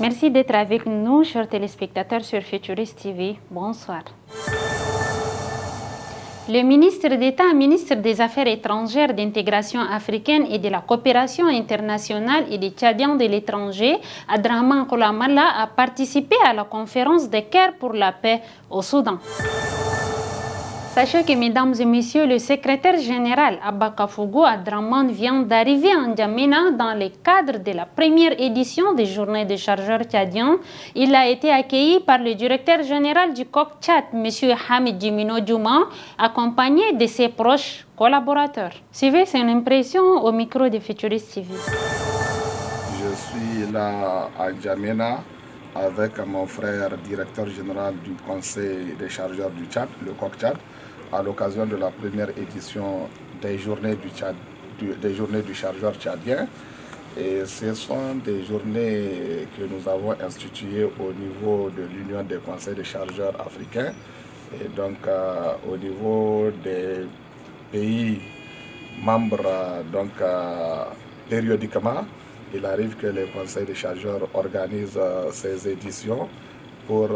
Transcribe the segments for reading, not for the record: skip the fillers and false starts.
Merci d'être avec nous, chers téléspectateurs sur Futurist TV. Bonsoir. Le ministre d'État, ministre des Affaires étrangères, d'intégration africaine et de la coopération internationale et des Tchadiens de l'étranger, Adraman Kolamala, a participé à la conférence de Caire pour la paix au Soudan. Sachez que, mesdames et messieurs, le secrétaire général Abba Kafougou Adraman vient d'arriver en N'Djamena dans le cadre de la première édition des Journées des chargeurs tchadiens. Il a été accueilli par le directeur général du COC Tchad, M. Hamid Djimino Djouma, accompagné de ses proches collaborateurs. Suivez son impression au micro de Futurist TV. Je suis là à N'Djamena avec mon frère directeur général du Conseil des chargeurs du Tchad, le COC Tchad, à l'occasion de la première édition des Journées du chargeur tchadien. Et ce sont des journées que nous avons instituées au niveau de l'Union des conseils des chargeurs africains. Et donc au niveau des pays membres, périodiquement, il arrive que les conseils des chargeurs organisent ces éditions pour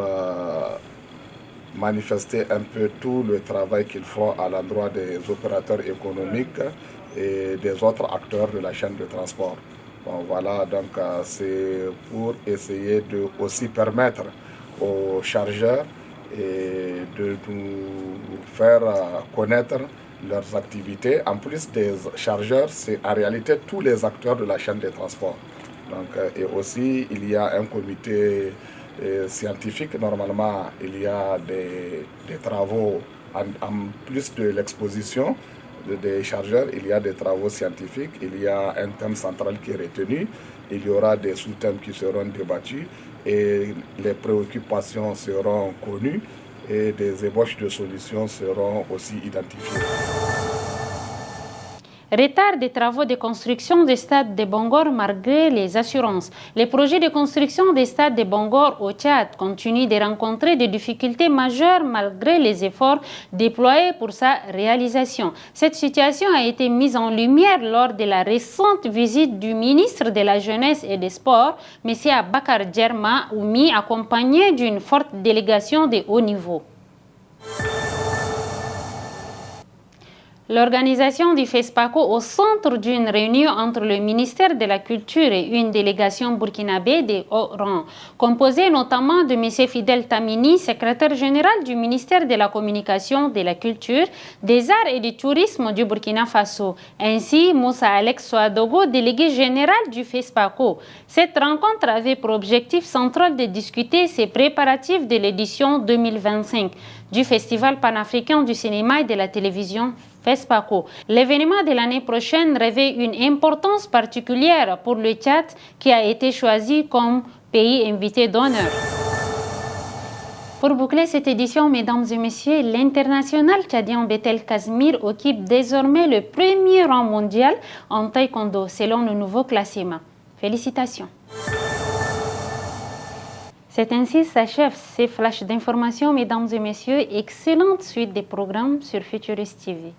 manifester un peu tout le travail qu'ils font à l'endroit des opérateurs économiques et des autres acteurs de la chaîne de transport. Bon, voilà, donc c'est pour essayer de aussi permettre aux chargeurs et de nous faire connaître leurs activités. En plus des chargeurs, c'est en réalité tous les acteurs de la chaîne de transport. Donc, et aussi, il y a un comité scientifique. Normalement, il y a des travaux, en plus de l'exposition des chargeurs, il y a des travaux scientifiques, il y a un thème central qui est retenu, il y aura des sous-thèmes qui seront débattus et les préoccupations seront connues et des ébauches de solutions seront aussi identifiées. Retard des travaux de construction des stades de Bangor malgré les assurances. Les projets de construction des stades de Bangor au Tchad continuent de rencontrer des difficultés majeures malgré les efforts déployés pour sa réalisation. Cette situation a été mise en lumière lors de la récente visite du ministre de la Jeunesse et des Sports, M. Abakar Djerma Oumi, accompagné d'une forte délégation de haut niveau. L'organisation du FESPACO au centre d'une réunion entre le ministère de la Culture et une délégation burkinabé de haut rang, composée notamment de M. Fidel Tamini, secrétaire général du ministère de la Communication, de la Culture, des Arts et du Tourisme du Burkina Faso, ainsi Moussa Alex Souadogo, délégué général du FESPACO. Cette rencontre avait pour objectif central de discuter ses préparatifs de l'édition 2025 du Festival panafricain du cinéma et de la télévision FESPACO. L'événement de l'année prochaine revêt une importance particulière pour le Tchad qui a été choisi comme pays invité d'honneur. Pour boucler cette édition, mesdames et messieurs, l'international tchadien Betel Kazmir occupe désormais le premier rang mondial en taekwondo selon le nouveau classement. Félicitations. C'est ainsi s'achève ces flashs d'informations, mesdames et messieurs. Excellente suite des programmes sur Futurist TV.